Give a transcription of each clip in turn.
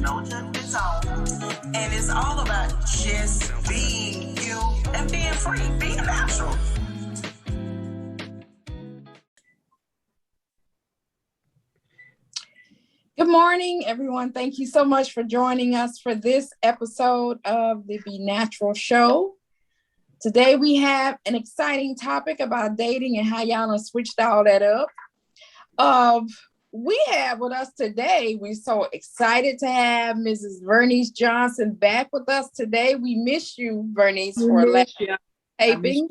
no judgment zone. And it's all about just being you and being free, being natural. Good morning, everyone. Thank you so much for joining us for this episode of the Be Natural Show. Today we have an exciting topic about dating and how y'all have switched all that up. We have with us today, we're so excited to have Mrs. Vernice Johnson back with us today. We miss you, Vernice, for last taping.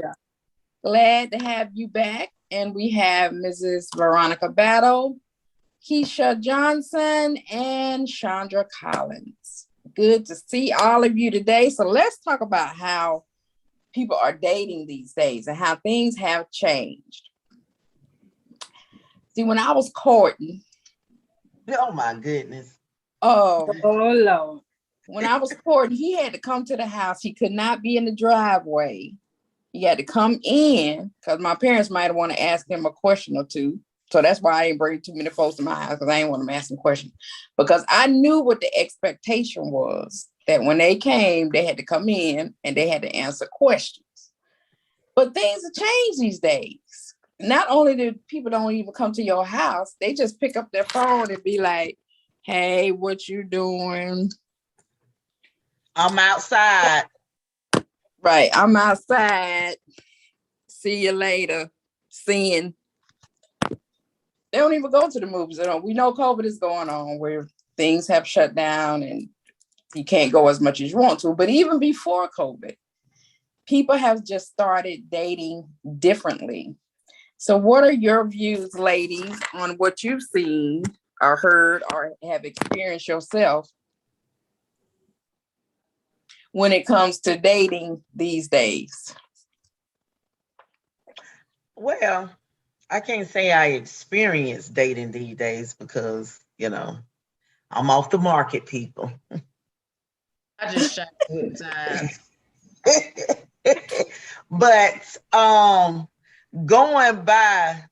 Glad to have you back. And we have Mrs. Veronica Battle, Keisha Johnson, and Chandra Collins. Good to see all of you today. So let's talk about how people are dating these days and how things have changed. See, when I was courting. Oh my goodness. Oh Lord. When I was courting, he had to come to the house. He could not be in the driveway. He had to come in because my parents might want to ask him a question or two. So that's why I didn't bring too many folks to my house, because I didn't want them asking questions. Because I knew what the expectation was, that when they came, they had to come in and they had to answer questions. But things have changed these days. Not only do people don't even come to your house, they just pick up their phone and be like, hey, what you doing? I'm outside. Right, I'm outside. See you later. Seeing. They don't even go to the movies. We know COVID is going on where things have shut down and you can't go as much as you want to. But even before COVID, people have just started dating differently. So what are your views, ladies, on what you've seen or heard or have experienced yourself when it comes to dating these days? Well, I can't say I experience dating these days because, I'm off the market, people. I just shot good time. But going by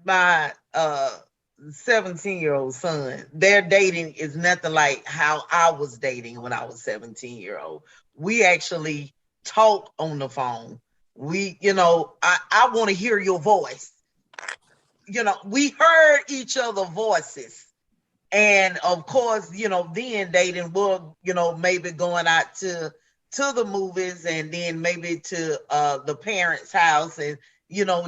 my 17-year-old son, their dating is nothing like how I was dating when I was 17-year-old. We actually talk on the phone. We, I want to hear your voice. We heard each other's voices. And of course, then dating will, maybe going out to the movies and then maybe to the parents' house and,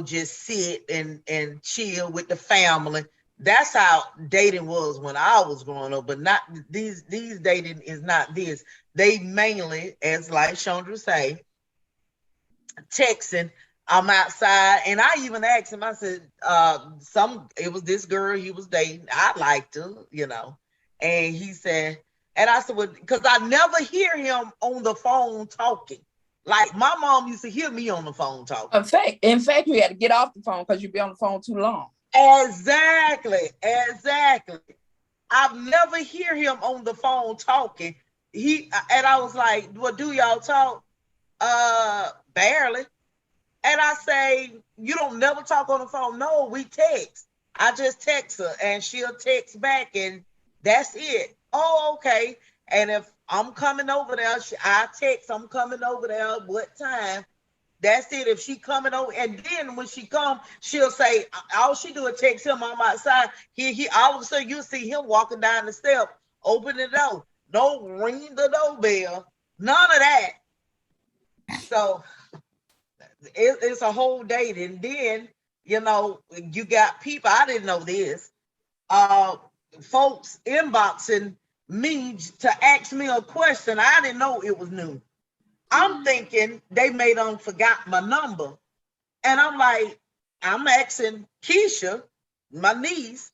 just sit and chill with the family. That's how dating was when I was growing up, but not these dating is not this. They mainly, as like Chandra say, texting. I'm outside, and I even asked him. I said, it was this girl he was dating. I liked her, and he said, and I said, well, because I never hear him on the phone talking. Like my mom used to hear me on the phone talking. In fact, you had to get off the phone because you'd be on the phone too long. Exactly. I've never hear him on the phone talking. And I was like, well, do y'all talk? Barely. And I say, you don't never talk on the phone? No, we text. I just text her and she'll text back and that's it. Oh, okay. And if I'm coming over there, I text, I'm coming over there, what time? That's it. If she coming over, and then when she come, she'll say, all she do is text him, I'm outside. He all of a sudden you'll see him walking down the step, open the door. No ring the doorbell. None of that. So it's a whole date. And then, you got people, I didn't know this, folks inboxing me to ask me a question. I didn't know it was new. I'm thinking they may have forgot my number. And I'm like, I'm asking Keisha, my niece,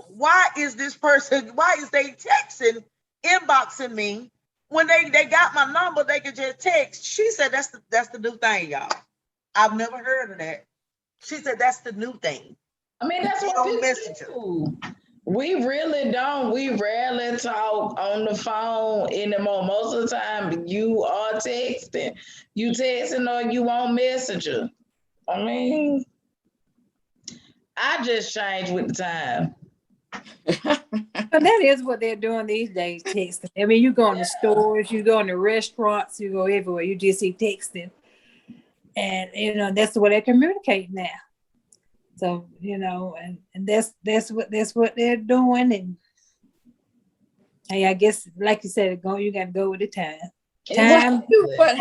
why is they texting, inboxing me? When they got my number, they could just text. She said that's the new thing, y'all. I've never heard of that. She said that's the new thing. I mean, that's what people do. We really don't. We rarely talk on the phone anymore. Most of the time, you are texting. You texting or you on Messenger. I mean, I just changed with the time. But that is what they're doing these days, texting. I mean, you go in the stores, you go in the restaurants, you go everywhere. You just see texting, and that's the way they communicate now. So and that's what they're doing. And hey, I guess like you said, you got to go with the time. But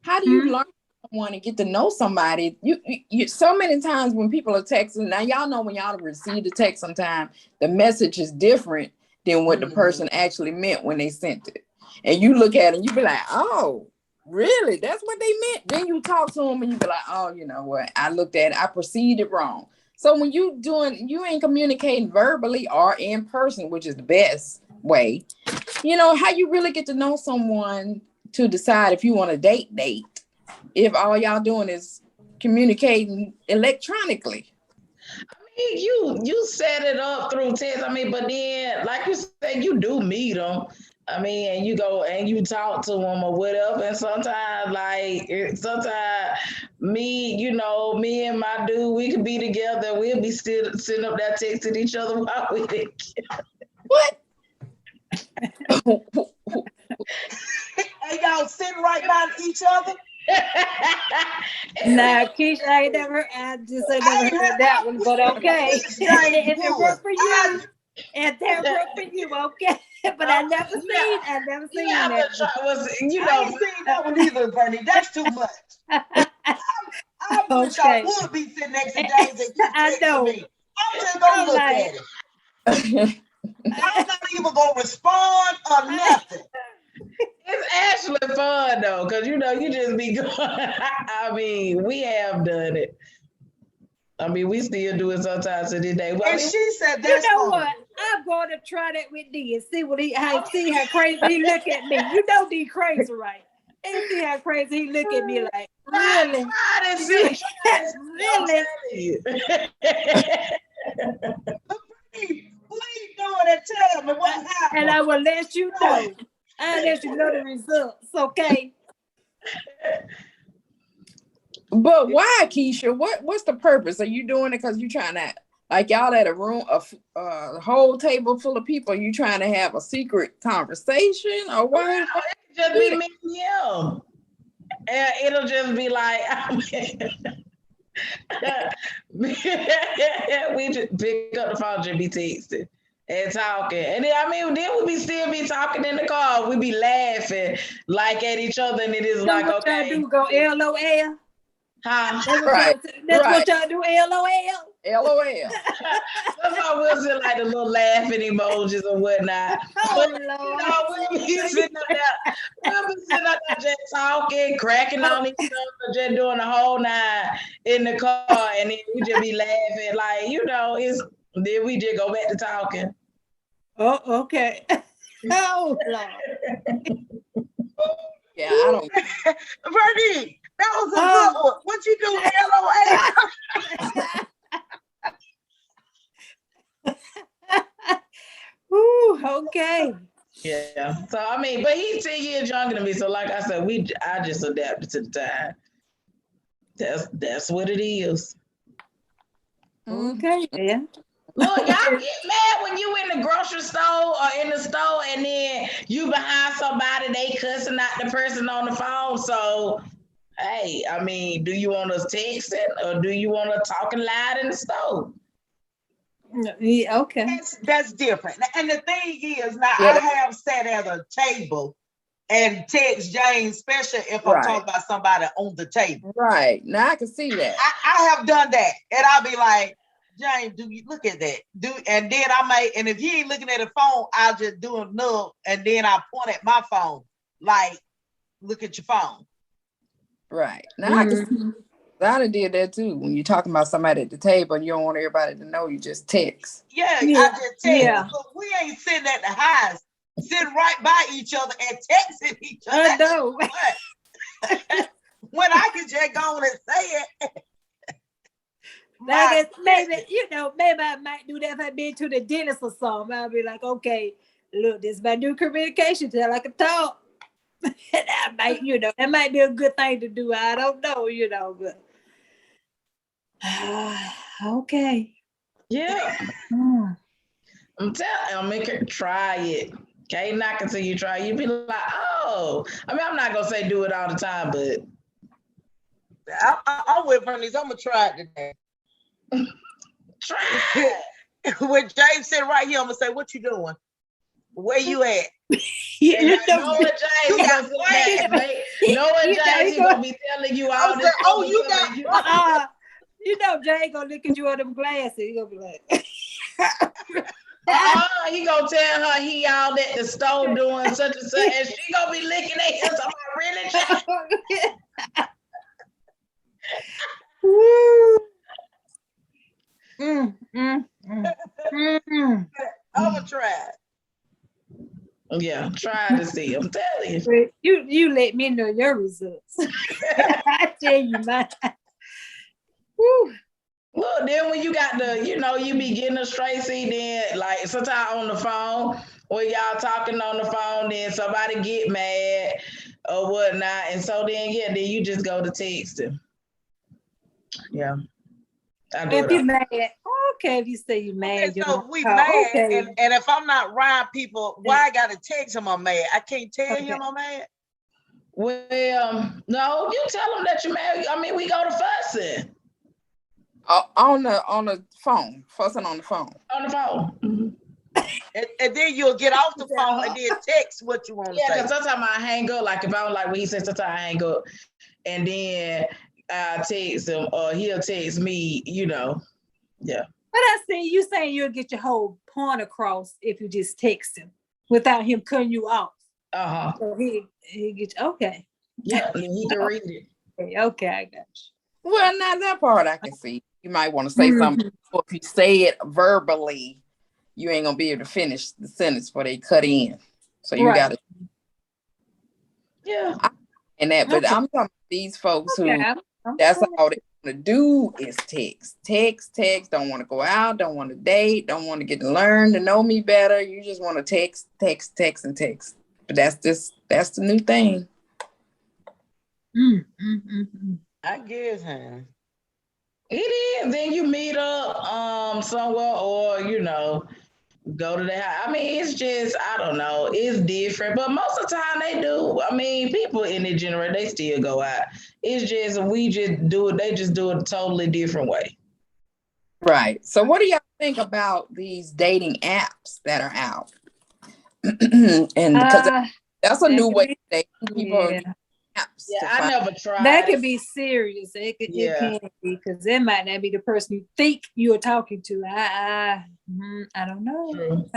how do you learn someone and get to know somebody? You so many times when people are texting, now y'all know when y'all receive the text, sometimes the message is different than what the person actually meant when they sent it. And you look at it and you be like, oh, really? That's what they meant? Then you talk to them and you be like, oh, you know what? I looked at it, I perceived it wrong. So when you ain't communicating verbally or in person, which is the best way, how you really get to know someone to decide if you want to date, if all y'all doing is communicating electronically. I mean, you set it up through text. I mean, but then, like you said, you do meet them. I mean, and you go and you talk to them or whatever. And sometimes, me and my dude, we could be together. We'll be still sitting up there texting each other while we together. What? And y'all sitting right by each other? Nah, Keisha, I never heard that one, but okay. If it worked for you, okay. But I never seen that. I ain't seen that one either, Bernie. That's too much. I wish I would be sitting next to James and keep texting me. I'm just gonna look at it. I'm not even gonna respond or nothing. It's actually fun though, because you just be going. I mean, we have done it. I mean, we still do it sometimes to this day. Well, and she said, "That's what? I'm going to try that with D and see how crazy he look at me. You know, D crazy, right? And see how crazy he look at me like, really? Really? Please doing it. Tell me what happened. And I will let you know. I'll let you know the results, okay? But why, Keisha? What's the purpose? Are you doing it because you're trying to, like y'all at a room, a whole table full of people, you trying to have a secret conversation, or why? It just be me and him. And it'll just be like, we just pick up the phone, just be texting and talking. And then we still be talking in the car. We be laughing like at each other, and it is like, what okay. Y'all do go LOL? Huh? That's what y'all do, LOL? LOL. Sometimes we'll send like the little laughing emojis or whatnot. Oh, but, we'll be sitting up there just talking, cracking on each other, just doing the whole nine in the car, and then we just be laughing, then we just go back to talking. Oh, okay. Oh, Lord. Yeah, I don't. Bernie, that was a good one. What you do, LOL? Ooh, okay. Yeah. So I mean, but he's 10 years younger than me. So like I said, I just adapted to the time. That's what it is. Okay. Yeah. Look, y'all get mad when you in the grocery store or in the store and then you behind somebody, they cussing out the person on the phone. So, hey, I mean, do you want us texting or do you want us talking loud in the store? Yeah, okay. That's different. And the thing is, now I have sat at a table and text James, especially if I'm talking about somebody on the table. Right. Now I can see that. I have done that. And I'll be like, James, do you look at that? And then and if he ain't looking at the phone, I'll just do a nub and then I point at my phone, like, look at your phone. Right. Now I can see. I did that too. When you're talking about somebody at the table and you don't want everybody to know, you just text. Yeah. I just text. Yeah. So we ain't sitting at the highs, sitting right by each other and texting each other. I know. When I can just go on and say it. Like maybe I might do that if I've been to the dentist or something. I'll be like, okay, look, this is my new communication till I can talk. And I might, that might be a good thing to do. I don't know, but okay. Yeah. Mm. I'm telling you, make her try it. Can't knock until you try. You be like, oh. I mean, I'm not gonna say do it all the time, but I'm with Bernice. I'm gonna try it today. try. When James sit right here, I'm gonna say, "What you doing? Where you at?" You know, Noah James, got Noah you James, he gonna be telling you all I'm this. saying, "Oh, you got." you know, Jay gonna look at you on them glasses. He gonna be like, He gonna tell her he out at the store doing such and such, and she gonna be licking at him. So I'm really trying. I'm gonna try it. Yeah, try to see. I'm telling you. you let me know your results. I tell you mine. Woo. Look, then when you got you be getting a straight seat, then like sometimes on the phone, when y'all talking on the phone, then somebody get mad or whatnot, and so then then you just go to texting. Yeah, I do If that. you mad, okay. If you say you mad, Okay, so if we oh, mad, okay. and if I'm not riding people, why I gotta text him I'm mad? I can't tell him I'm mad. Well, no, you tell them that you're mad. I mean, we go to fussing. On the phone, fussing on the phone. On the phone. Mm-hmm. And then you'll get off the phone and then text what you want to Yeah, say. because sometimes I hang up. Like if I don't like what he said, sometimes I hang up, and then I text him or he'll text me. Yeah. But I see you saying you'll get your whole point across if you just text him without him cutting you off. So he gets okay. Yeah, he can read it. Okay, I got you. Well, now that part I can see. You might want to say something. If you say it verbally, you ain't gonna be able to finish the sentence before they cut in. So you gotta. Yeah. And that, but I'm talking about these folks who that's all they want to do is text. Don't want to go out. Don't want to date. Don't want to get to learn to know me better. You just want to text. But that's the new thing. I guess, huh? It is. Then you meet up somewhere or go to the house. I mean, it's just, I don't know, it's different. But most of the time they do. I mean, people in this generation, they still go out. It's just we just do it, they just do it a totally different way. Right. So what do y'all think about these dating apps that are out? And because that's a new way to date. People are apps. Yeah, I never tried. That could be serious. It can be because it might not be the person you think you are talking to. I don't know. True.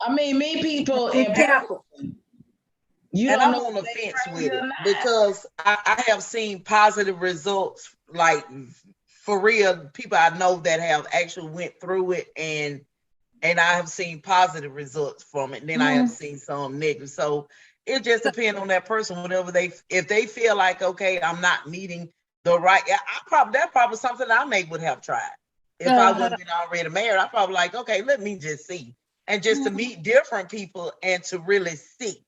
I mean, meet people in careful. And I'm on the fence with it because I have seen positive results, like for real, people I know that have actually went through it and I have seen positive results from it. And then I have seen some negative. So it just depends on that person, if they feel like, okay, I'm not meeting the right, that's probably something I would have tried. If I wouldn't been already married, I probably like, okay, let me just see. And just to meet different people and to really see.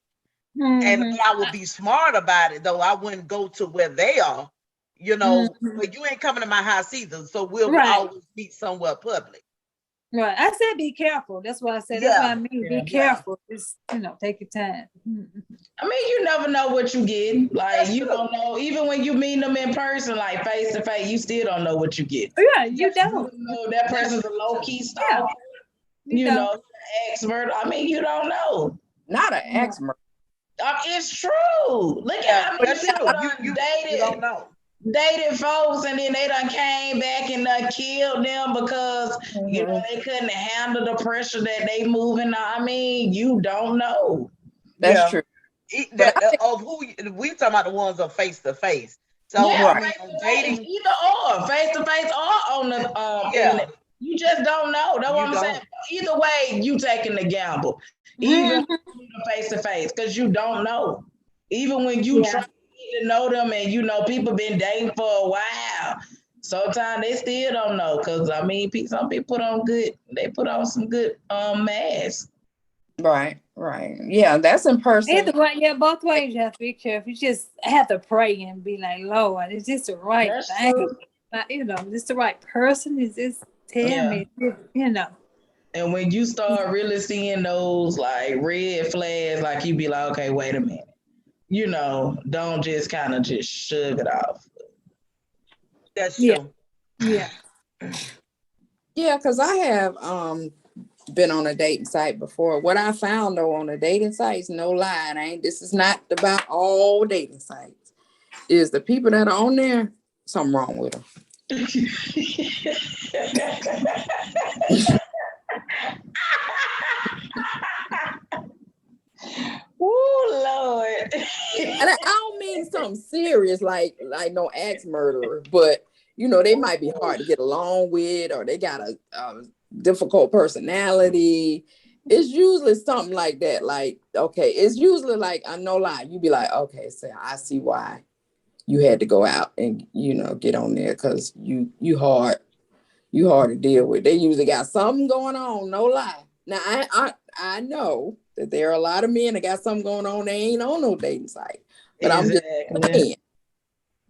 And I would be smart about it, though. I wouldn't go to where they are, but you ain't coming to my house either. So we'll always meet somewhere public. Right. I said be careful. That's what I said. That's what I mean. Be careful. Just, take your time. I mean, you never know what you get. Like, you don't know. Even when you meet them in person, like face to face, you still don't know what you get. Yeah, you don't. You know that person's a low-key stalker. You know, expert. I mean, you don't know. Not an expert. It's true. Look at you don't know. Dated folks and then they done came back and killed them because they couldn't handle the pressure that they moving. I mean, you don't know. That's true. Of who we talking about, the ones of face to face. So I mean, dating either or face to face or on the internet. You just don't know. That's what I'm saying. Either way, you taking the gamble. Even face to face, because you don't know. Even when you try to know them and people been dating for a while, sometimes they still don't know. Because I mean, some people put on some good masks. Right. Yeah, that's in person. Either way, both ways you have to be careful. You just have to pray and be like, Lord, is this the right thing? Is this the right person? Is this Tell me, you know. And when you start really seeing those like red flags, like you be like, okay, wait a minute. You know, don't just kind of just shrug it off. That's Yeah. true. Yeah. Yeah, because I have been on a dating site before. What I found though on a dating sites, no lie, this is not about all dating sites, is the people that are on there, something wrong with them. Ooh, Lord. And I don't mean something serious like no axe murderer, but you know, they might be hard to get along with, or they got a difficult personality. It's usually something like that. Like, okay, it's usually like, I no lie, you be like, okay, so I see why you had to go out and, you know, get on there, because you hard to deal with. They usually got something going on, no lie. Now I know that there are a lot of men that got something going on, they ain't on no dating site. But Exactly. I'm just saying,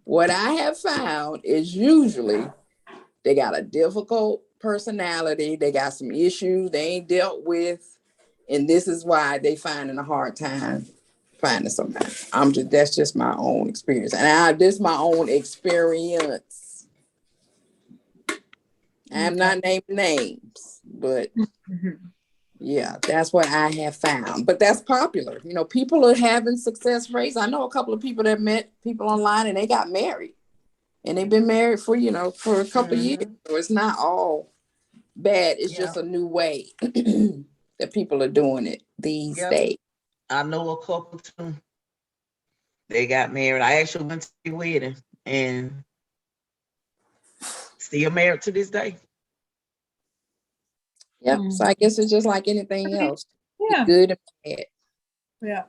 what I have found is usually they got a difficult personality, they got some issues they ain't dealt with, and this is why they finding a hard time finding somebody. That's just my own experience. And this is my own experience. I'm not naming names, but yeah, that's what I have found. But that's popular. You know, people are having success rates. I know a couple of people that met people online and they got married. And they've been married for, you know, for a couple of years. So it's not all bad. It's just a new way that people are doing it these days. I know a couple too. They got married. I actually went to the wedding and still married to this day. Yep. So I guess it's just like anything else. Yeah. It's good and bad. Yeah.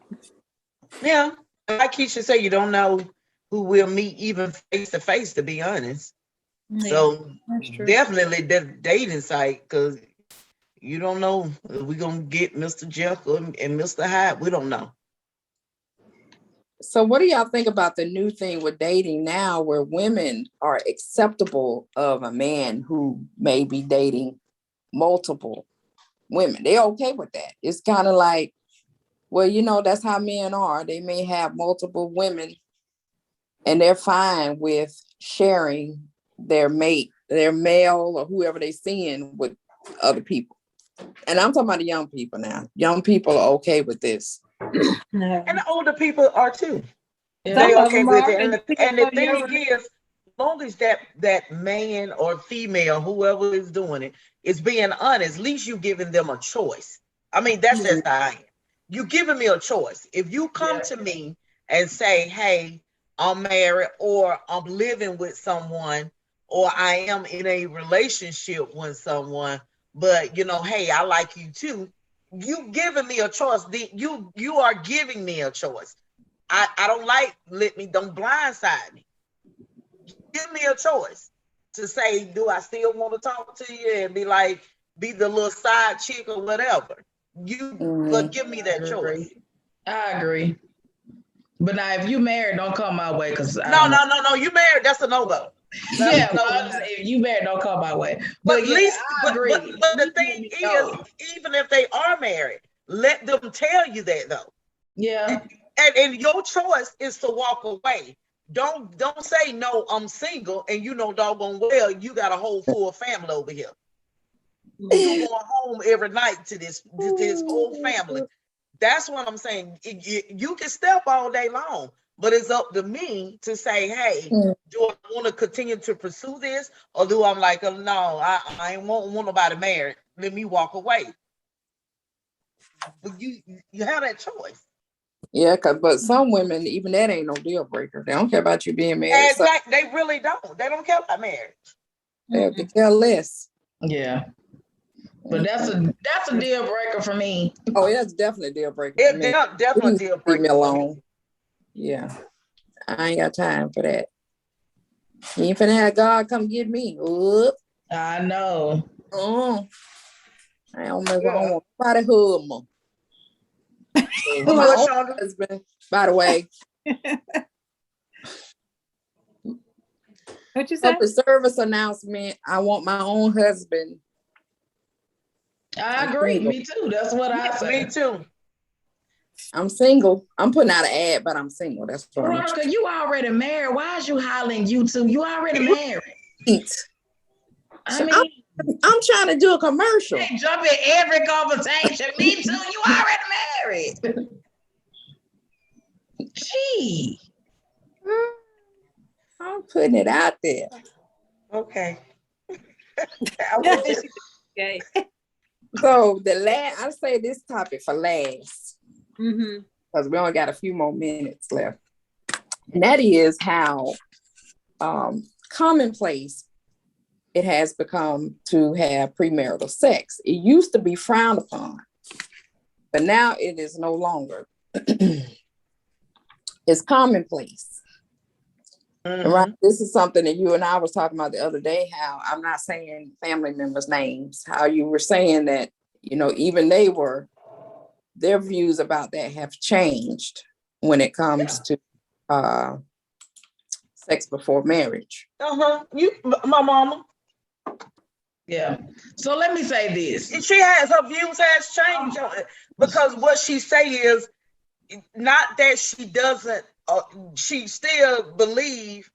Yeah. Like Keisha said, you don't know who will meet even face to face, to be honest. Yeah, so that's true. definitely the dating site, because you don't know if we're gonna get Mr. Jekyll and Mr. Hyde. We don't know. So what do y'all think about the new thing with dating now, where women are acceptable of a man who may be dating multiple women? They're okay with that. It's kind of like, well, you know, that's how men are. They may have multiple women and they're fine with sharing their mate, their male or whoever they seeing with other people. And I'm talking about the young people now. Young people are okay with this. No. And the older people are too. Yeah. They Some of okay them with are, it. And and the thing is, as long as that man or female, whoever is doing it, is being honest, at least you giving them a choice. I mean, that's just how I am. You giving me a choice. If you come to me and say, hey, I'm married, or I'm living with someone, or I am in a relationship with someone, but you know, hey, I like you too. You giving me a choice. You are giving me a choice. I don't like, don't blindside me. Give me a choice to say, do I still want to talk to you and be the little side chick or whatever? But give me that choice. I agree. But now, if you married, don't come my way, because No. You married, that's a no-go. Yeah, if you married, don't come my way. But at yeah, least, I agree. But the thing is, even if they are married, let them tell you that though. Yeah. And your choice is to walk away. Don't say no, I'm single, and you know doggone well you got a whole full family over here. You going home every night to this whole family. That's what I'm saying. You can step all day long, but it's up to me to say, hey, do I want to continue to pursue this, or do I'm like, oh, no, I ain't want nobody married. Let me walk away. But you have that choice. Yeah, but some women, even that ain't no deal breaker. They don't care about you being married. Exactly. They really don't. They don't care about marriage. They care less. Yeah. But that's a deal breaker for me. Oh, yeah, it's definitely a deal breaker. It's definitely a deal breaker. Leave me alone. Yeah. I ain't got time for that. You ain't finna have God come get me. Whoop. I know. I don't want nobody hug me. My own husband, by the way. What you say? Public service announcement. I want my own husband. I I'm agree. single. Me too. That's what I Yeah, say. me too. I'm single. I'm putting out an ad, but I'm single. That's what Veronica, you already married. Why is you hollering you two? You already married. I So mean, I'm trying to do a commercial. you can't jump in every conversation. Me too. You already married. Gee. I'm putting it out there. Okay. I want you. Okay. So I say this topic for last, Mm-hmm. because we only got a few more minutes left. And that is how commonplace it has become to have premarital sex. It used to be frowned upon, but now it is no longer. It's commonplace. Mhm. Right. This is something that you and I was talking about the other day, how I'm not saying family members' names, how you were saying that, even their views about that have changed when it comes to sex before marriage. My mama. Yeah. So let me say this. Her views has changed on it, because what she say is not that she doesn't, she still believe,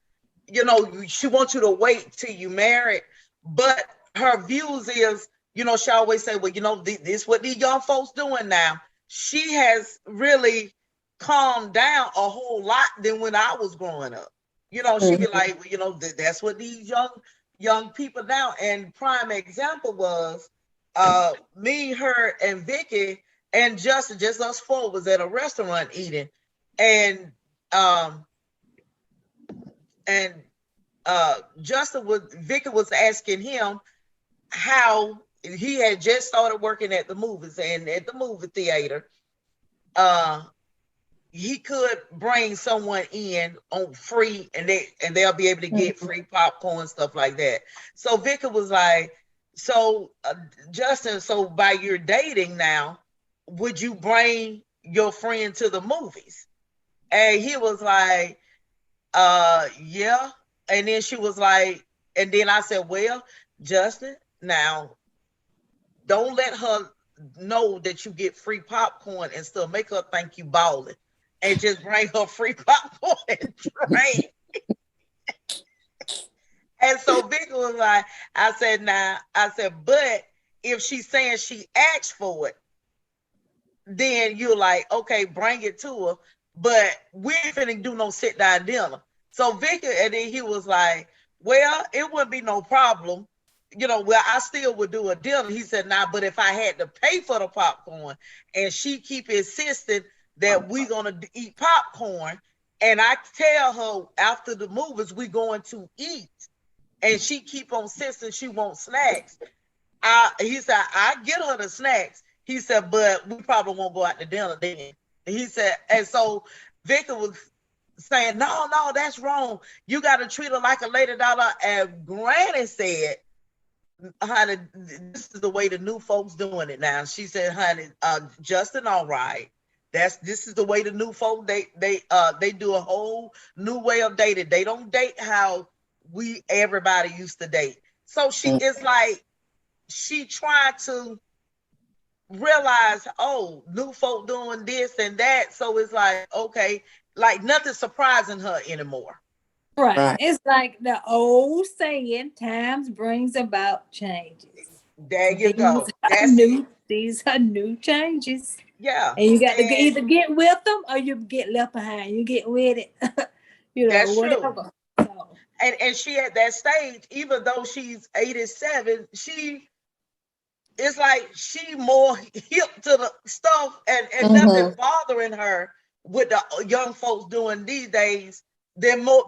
she wants you to wait till you married, but her views is, she always say, well, this what these young folks doing now. She has really calmed down a whole lot than when I was growing up. She be like, that's what these young people now. And prime example was me, her, and Vicky and Justin, just us four, was at a restaurant eating, and Vicky was asking him how he had just started working at the movies, and at the movie theater, he could bring someone in on free, and they'll be able to get free popcorn, stuff like that. So Vicky was like, so Justin, so by your dating now, would you bring your friend to the movies? And he was like, yeah. And then she was like, and then I said, well, Justin, now don't let her know that you get free popcorn and stuff. Make her think you balling, and just bring her free popcorn and drink. And so Vicky was like, I said, but if she's saying she asked for it, then you're like, okay, bring it to her. But we ain't finna do no sit down dinner. So Vicky, and then he was like, well, it wouldn't be no problem. I still would do a dinner. He said, nah, but if I had to pay for the popcorn and she keep insisting that we gonna eat popcorn, and I tell her after the movies we going to eat, and she keep on insisting she wants snacks, he said, I get her the snacks. He said, but we probably won't go out to dinner then. He said, and so Victor was saying, no, that's wrong. You got to treat her like a lady dollar. And Granny said, honey, this is the way the new folks doing it now. She said, honey, Justin, all right. This is the way the new folk, they do a whole new way of dating. They don't date how everybody used to date. So she is like, she tried to realize, oh, new folk doing this and that. So it's like, okay, like nothing surprising her anymore. Right. It's like the old saying, times brings about changes. There you go. These are new changes. Yeah. And you got to either get with them or you get left behind. You get with it. That's whatever. True. So. And she at that stage, even though she's 87, it's like she more hip to the stuff and nothing bothering her with the young folks doing these days. They're more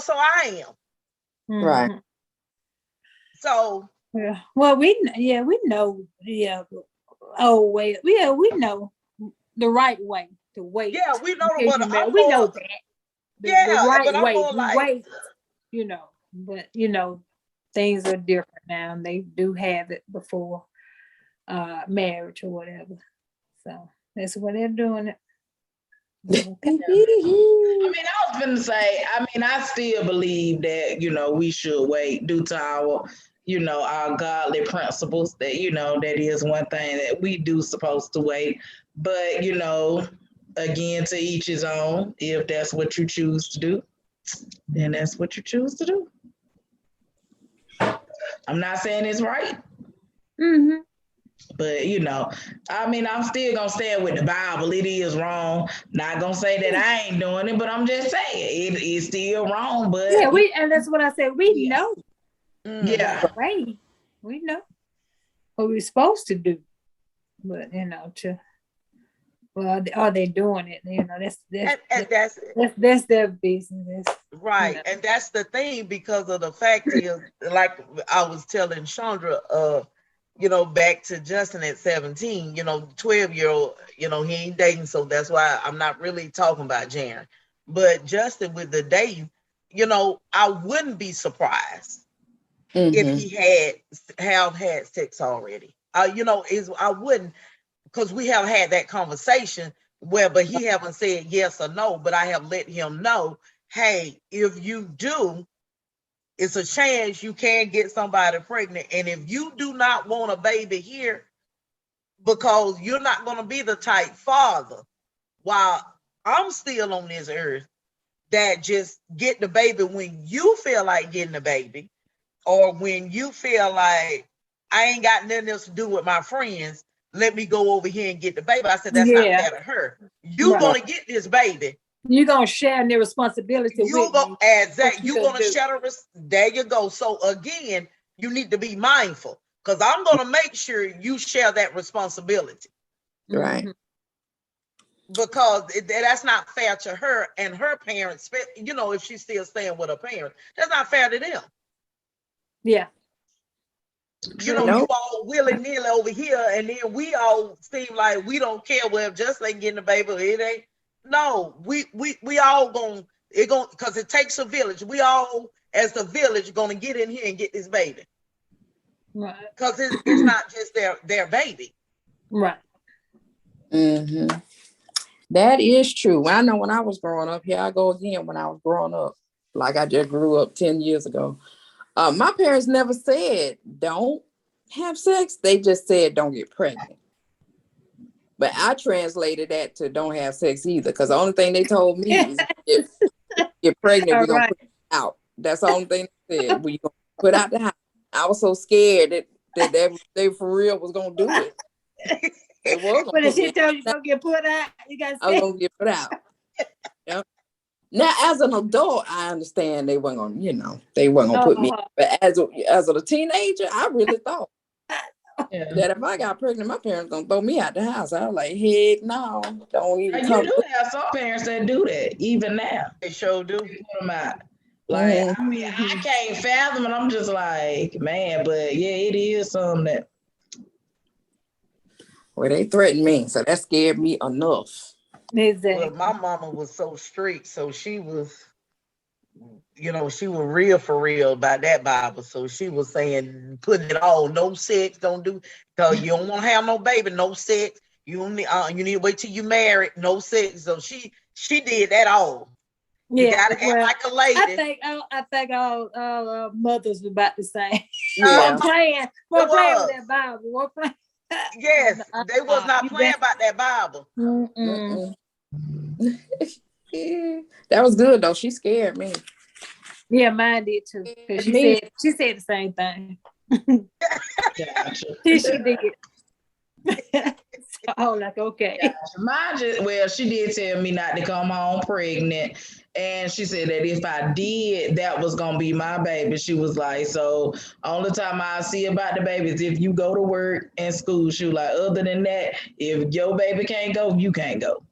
so I am. Right. So yeah. Well, we know oh wait, we know the right way to wait. Yeah, we know we know that. The right way. Wait, but things are different now, and they do have it before marriage or whatever. So that's what they're doing it. I mean, I was gonna say, I still believe that, we should wait due to our, our godly principles that, that is one thing that we do supposed to wait. But, again, to each his own. If that's what you choose to do, then that's what you choose to do. I'm not saying it's right. Mm-hmm. But I'm still gonna stand with the Bible. It is wrong. Not gonna say that I ain't doing it, but I'm just saying it is still wrong. But yeah, and that's what I said. We know. Yeah. Right. We know what we're supposed to do. But are they doing it? That's their business. Right. And that's the thing, because of the fact is, like I was telling Chandra, back to Justin at 17, 12-year-old, he ain't dating. So that's why I'm not really talking about Jaren. But Justin, with the dating, I wouldn't be surprised if he had sex already. I wouldn't, because we have had that conversation but he haven't said yes or no, but I have let him know, hey, if you do, it's a chance you can get somebody pregnant. And if you do not want a baby here, because you're not going to be the type father while I'm still on this earth that just get the baby when you feel like getting the baby, or when you feel like I ain't got nothing else to do with my friends, let me go over here and get the baby. I said, that's not fair to her. You're going to get this baby. You're going to share their responsibility. You're going to share there you go. So again, you need to be mindful, because I'm going to make sure you share that responsibility. Right. Because that's not fair to her and her parents. If she's still staying with her parents, that's not fair to them. Yeah. You all willy-nilly over here, and then we all seem like we don't care. Well, if just ain't getting a baby, it ain't. No, we all because it takes a village. We all, as the village, gonna get in here and get this baby. Right. Because it's not just their baby. Right. Mm-hmm. That is true. I know when I was growing up, here I go again, when I was growing up, like I just grew up 10 years ago. My parents never said don't have sex. They just said don't get pregnant. But I translated that to don't have sex either, because the only thing they told me is get pregnant, we're going to put it out. That's the only thing they said. We're going to put out the house. I was so scared that they for real was going to do it. But if she told you going to get put out, you got to say. I was going to get put out. Yep. Now, as an adult, I understand they weren't going to, they weren't going to put me. But as a teenager, I really thought that if I got pregnant, my parents going to throw me out the house. I was like, heck no, don't even come. You do have some parents that do that, even now. They sure do. Like, I can't fathom it. I'm just like, man, but yeah, it is something that. Well, they threatened me, so that scared me enough. Exactly. Well, my mama was so strict, so she was, she was real for real about that Bible. So she was saying, putting it all, no sex, don't do, because you don't want to have no baby, no sex. You need to wait till you married, no sex. So she did that all. You gotta act like a lady. I think all mothers were about the same. Yeah. Playing with that Bible. Yes, they was not playing about that Bible. That was good though. She scared me. Yeah, mine did too. She said the same thing. She did. So, like, okay. Mine she did tell me not to come home pregnant. And she said that if I did, that was going to be my baby. She was like, so only time I see about the baby is if you go to work and school. She was like, other than that, if your baby can't go, you can't go.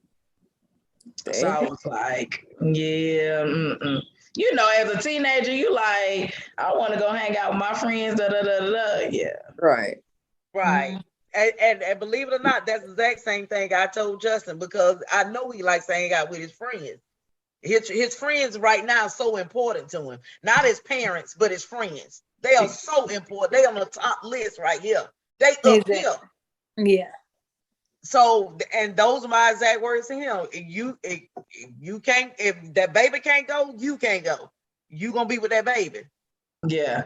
Dang. So I was like, yeah, as a teenager, you like, I want to go hang out with my friends, yeah. Right. Mm-hmm. And believe it or not, that's the exact same thing I told Justin, because I know he likes to hang out with his friends. His friends right now are so important to him. Not his parents, but his friends. They are so important. They on the top list right here. They up here. Yeah. So, and those are my exact words to him. If you can't, if that baby can't go, you can't go. You gonna be with that baby. Yeah.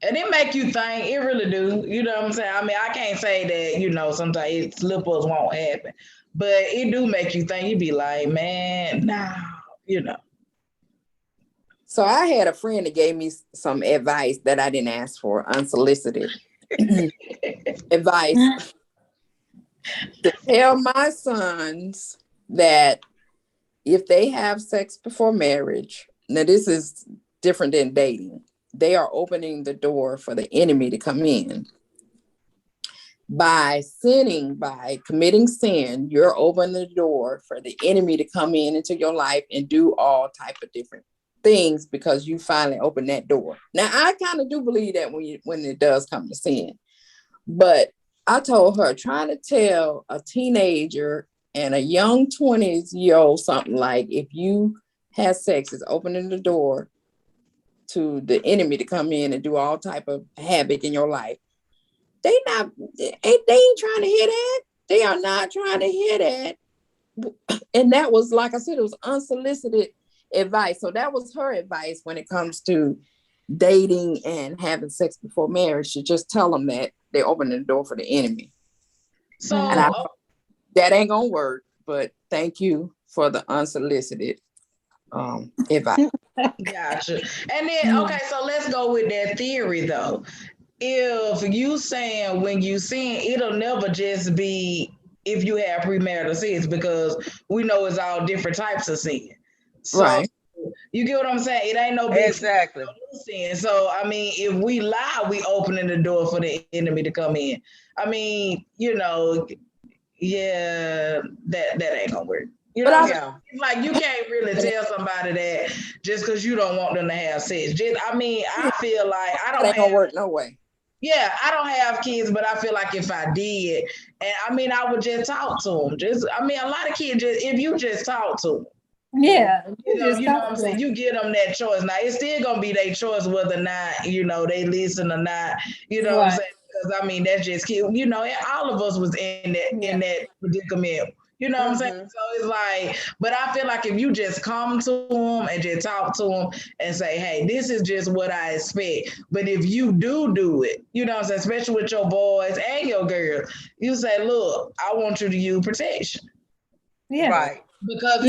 And it make you think, it really do. You know what I'm saying? I mean, I can't say that, sometimes slippers won't happen. But it do make you think. You be like, man, nah. So I had a friend that gave me some advice that I didn't ask for, unsolicited advice. To tell my sons that if they have sex before marriage, now this is different than dating, they are opening the door for the enemy to come in. By committing sin, you're opening the door for the enemy to come into your life and do all type of different things because you finally open that door. Now, I kind of do believe that when it does come to sin, but I told her, trying to tell a teenager and a young 20-year-old something like, if you have sex, it's opening the door to the enemy to come in and do all type of havoc in your life. They ain't trying to hear that. They are not trying to hear that. And that was, like I said, it was unsolicited advice. So that was her advice when it comes to dating and having sex before marriage, to just tell them that they open the door for the enemy. So that ain't gonna work, but thank you for the unsolicited advice. Gotcha. And then, okay, so let's go with that theory though. If you saying when you sin, it'll never just be if you have premarital sex, because we know it's all different types of sin. So, right. You get what I'm saying? It ain't no big exactly sin. So I mean, if we lie, we opening the door for the enemy to come in. I mean, yeah, that ain't gonna work. Like you can't really tell somebody that just because you don't want them to have sex. I feel like that ain't gonna work no way. Yeah, I don't have kids, but I feel like if I did, and I would just talk to them. A lot of kids if you just talk to them. Yeah, you know what I'm saying? You give them that choice. Now it's still gonna be their choice whether or not they listen or not. You know what I'm saying? Because that's just kid. All of us was in that predicament. You know what I'm saying? So it's like, but I feel like if you just come to them and just talk to them and say, hey, this is just what I expect. But if you do it, you know what I'm saying, especially with your boys and your girls, you say, look, I want you to use protection. Yeah. Right. Because I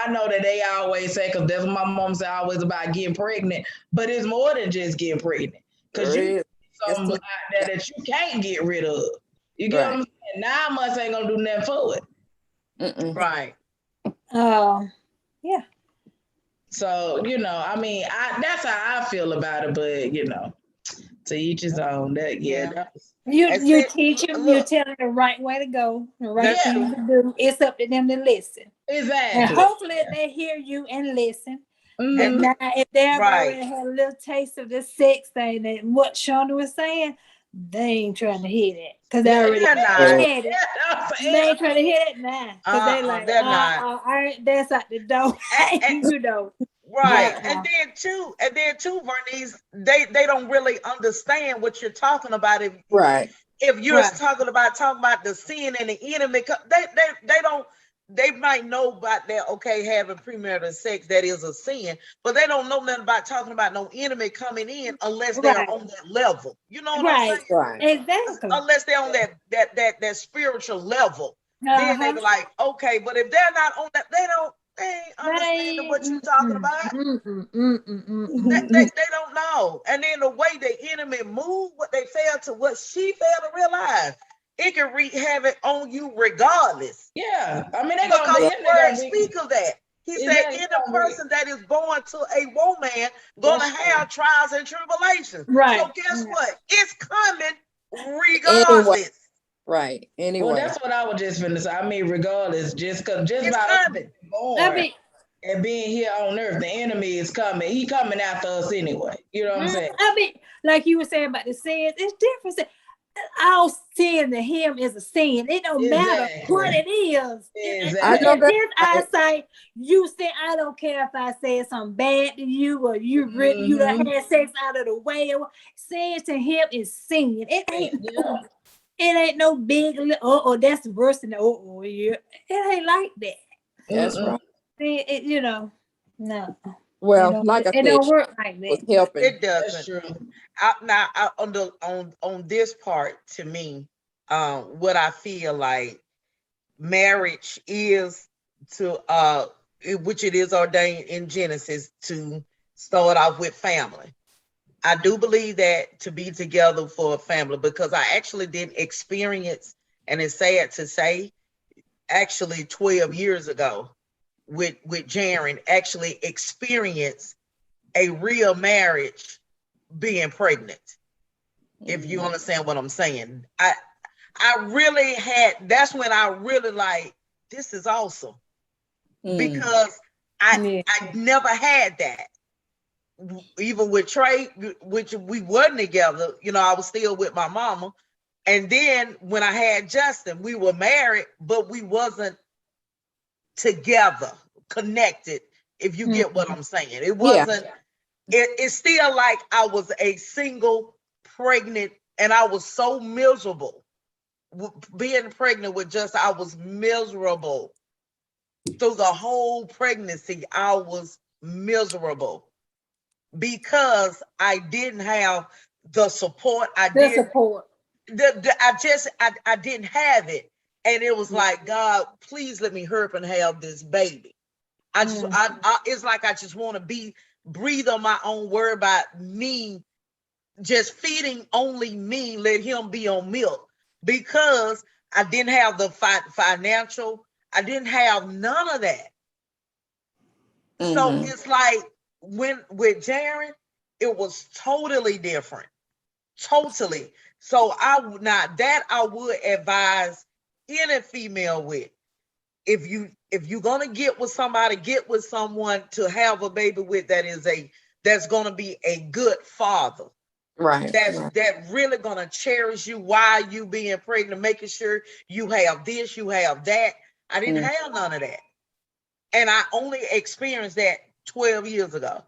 know that they always say, because that's what my mom said, always about getting pregnant, but it's more than just getting pregnant. Because you something out there that you can't get rid of. You get what I'm saying? 9 months ain't gonna do nothing for it. Right. Yeah. So, that's how I feel about it, but to each his own. You teach them, you tell them the right way to go, the right thing to do. It's up to them to listen. Exactly. And hopefully they hear you and listen. And now if they've already had a little taste of the sex thing that what Shonda was saying, they ain't trying to hear that. Because they already had it. They ain't trying to hear it now. Because they like, that's out the door. Right. And then too, Vernice, they don't really understand what you're talking about. If you're talking about the sin and the enemy, they might know about that, having premarital sex, that is a sin, but they don't know nothing about talking about no enemy coming in unless they're on that level. You know what I'm saying? Right. Exactly. Unless they're on that spiritual level. Then they be like, okay, but if they're not on that, they ain't understanding what you're talking about. They don't know. And then the way the enemy moved, what they failed to realize, it can wreak havoc on you regardless. Yeah. Because the word speak of that. He said, any person that is born to a woman gonna have trials and tribulations. Right. So guess what? It's coming regardless. Right. Anyway. Well, that's what I was just finna say. Regardless, just by coming. And being here on earth, the enemy is coming. He coming after us anyway. You know what I'm saying? Like you were saying about the sins, it's different. All sin to him is a sin. It don't matter what it is. Exactly. In his eyesight, you say, I don't care if I said something bad to you or you done had sex out of the way. Sin to him is sin. It ain't. it ain't no big, oh, that's worse than the yeah. It ain't like that. That's right. No. Well, like I it said, don't work like was that. helping. It doesn't. That's true. On this part, to me, what I feel like marriage is which it is ordained in Genesis to start off with family. I do believe that to be together for a family, because I actually didn't experience, and it's sad to say, actually 12 years ago with Jaren, actually experienced a real marriage being pregnant. If you understand what I'm saying. I really had, that's when I really like, this is awesome. Because I never had that. Even with Trey, which we wasn't together, I was still with my mama. And then when I had Justin, we were married, but we wasn't together, connected, if you get what I'm saying. It wasn't, it's still like I was a single pregnant, and I was so miserable. Being pregnant with Justin, I was miserable. Through the whole pregnancy, I was miserable because I didn't have the support. I didn't have it. And it was like, God, please let me hurry up and have this baby. It's like I just want to breathe on my own, worry about me, just feeding only me, let him be on milk, because I didn't have the financial, I didn't have none of that. So it's like with Jaren, it was totally different. Totally. So I would advise any female with. If you're gonna get with somebody, get with someone to have a baby with that's gonna be a good father. Right. That really gonna cherish you while you being pregnant, making sure you have this, you have that. I didn't have none of that. And I only experienced that 12 years ago.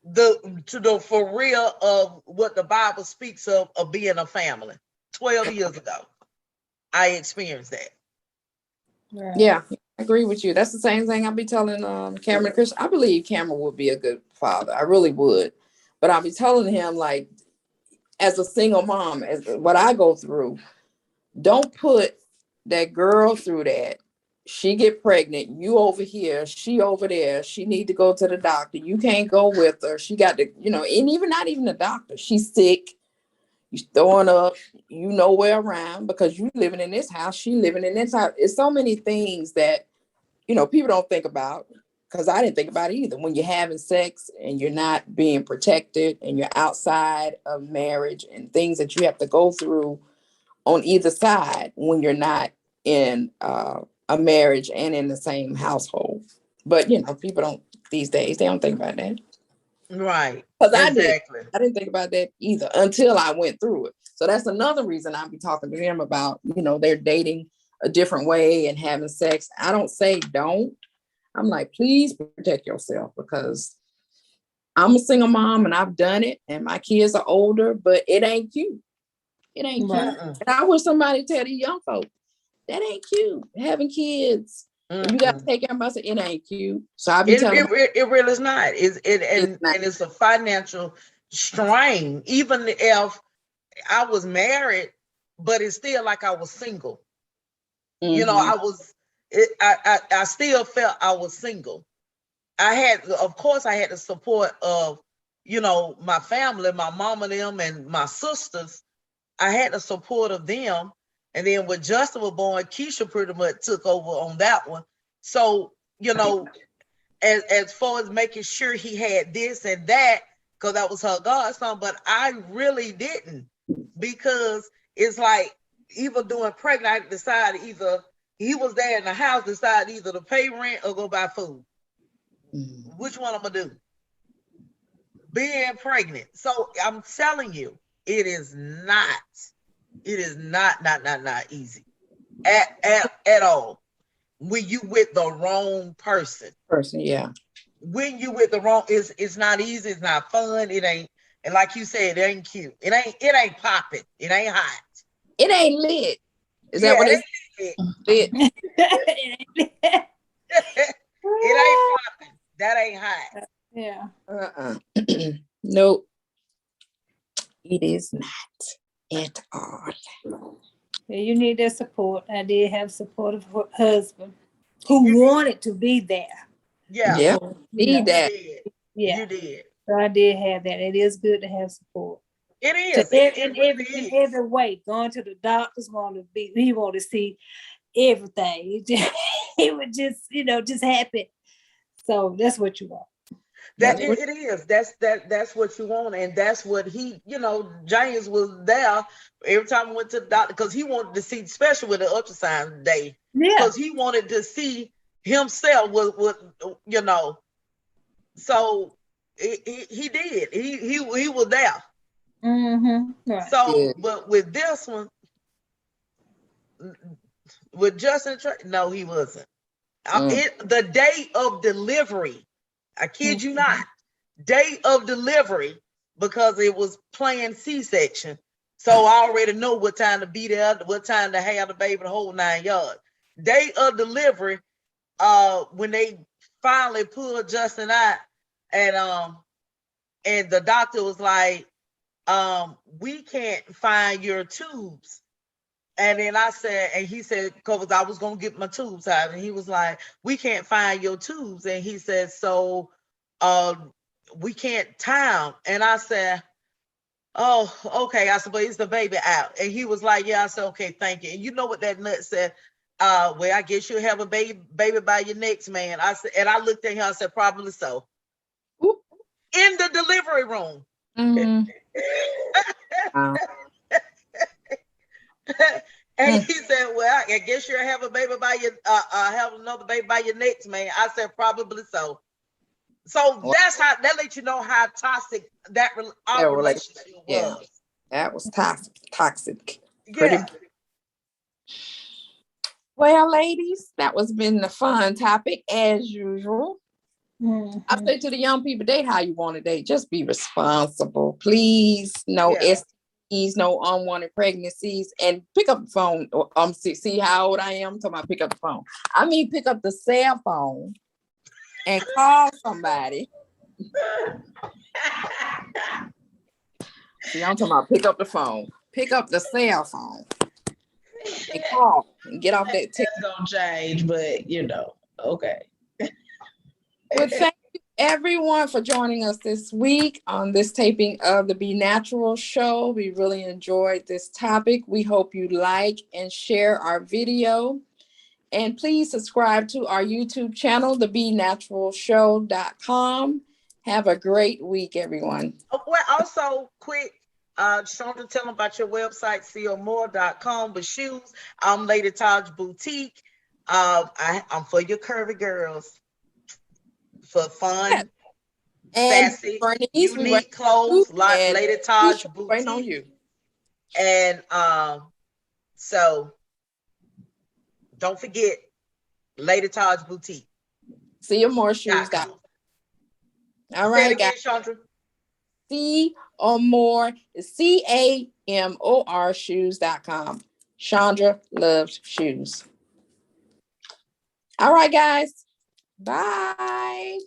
The for real of what the Bible speaks of being a family. 12 years ago, I experienced that. Right. Yeah, I agree with you. That's the same thing I'll be telling Cameron. Chris, I believe Cameron would be a good father. I really would. But I'll be telling him, like, as a single mom, as what I go through, don't put that girl through that. She get pregnant, you over here, she over there, she need to go to the doctor. You can't go with her. She got to, and even not even the doctor. She's sick. You throwing up, nowhere around because you living in this house, she living in this house. It's so many things that, people don't think about, because I didn't think about it either. When you're having sex and you're not being protected and you're outside of marriage and things that you have to go through on either side when you're not in a marriage and in the same household. But, people don't, these days, they don't think about that. Right. Because I didn't think about that either until I went through it. So that's another reason I'll be talking to him about, they're dating a different way and having sex. I don't say don't. I'm like, please protect yourself, because I'm a single mom and I've done it and my kids are older, but it ain't cute. It ain't cute. And I wish somebody tell these young folks, that ain't cute. Having kids. You got to take care of myself. It ain't cute. So I'll be telling it really is not. And it's a financial strain. Even if I was married, but it's still like I was single. I still felt I was single. I had the support of, my family, my mama, them, and my sisters. I had the support of them. And then when Justin was born, Keisha pretty much took over on that one. So, as far as making sure he had this and that, because that was her godson, but I really didn't, because it's like, even doing pregnant, I decided either he was there in the house, decided either to pay rent or go buy food. Which one I'm gonna do? Being pregnant. So I'm telling you, it is not easy at all. When you with the wrong person. Yeah. When you with the wrong, it's not easy. It's not fun. It ain't. And like you said, it ain't cute. It ain't popping. It ain't hot. It ain't lit. Is that what it's lit? It ain't popping. That ain't hot. Yeah. Nope. It is not at all. Yeah, you need that support. I did have supportive husband who wanted to be there. Yeah. Yep. So, Need that. Yeah. You did. So I did have that. It is good to have support. It is. In every way. Going to the doctors, he wanted to see everything. It would just, just happen. So that's what you want. It is. That's what you want, and that's what he. James was there every time I went to the doctor because he wanted to see, especially with the ultrasound day, because he wanted to see himself with. So he did. He was there. Mm-hmm. Right. So, but with this one, with Justin, no, he wasn't. The day of delivery, I kid you not, day of delivery, because it was planned C-section. So I already know what time to be there, what time to have the baby, the whole 9 yards. Day of delivery, when they finally pulled Justin out, and the doctor was like, we can't find your tubes. And then I said, and he said, because I was going to get my tubes out. And he was like, we can't find your tubes. And he said, so we can't tie them. And I said, oh, okay. I said, but is the baby out? And he was like, yeah. I said, okay, thank you. And you know what that nut said? Well, I guess you'll have a baby by your next man. I said, and I looked at him, I said, probably so. Ooh. In the delivery room. Mm-hmm. And he said, well, I guess you'll have a baby by your have another baby by your next man. I said, probably so. So that's how that lets you know how toxic our relationship was. Yeah. That was toxic. Yeah. Well, ladies, that was been a fun topic as usual. Mm-hmm. I say to the young people, date how you want to date. Just be responsible, please. No STDs, no unwanted pregnancies, and pick up the phone. See how old I am. Talking about pick up the phone. I mean, pick up the cell phone and call somebody. See, I'm talking about pick up the phone. Pick up the cell phone and call and get off that. That's gonna change, but okay. Well, thank you everyone for joining us this week on this taping of the Be Natural show. We really enjoyed this topic. We hope you like and share our video. And please subscribe to our YouTube channel, thebenaturalshow.com. Have a great week, everyone. Well, also quick, Chandra, tell them about your website, sealmore.com. But shoes, I'm Lady Taj Boutique. I'm for your curvy girls. For fun, sassy, unique clothes, like Lady Taj Boutique. Right on you. And so don't forget Lady Taj Boutique. See you more shoes. All right, guys. Chandra. See or more is CAMOR shoes.com. Chandra loves shoes. All right, guys. Bye.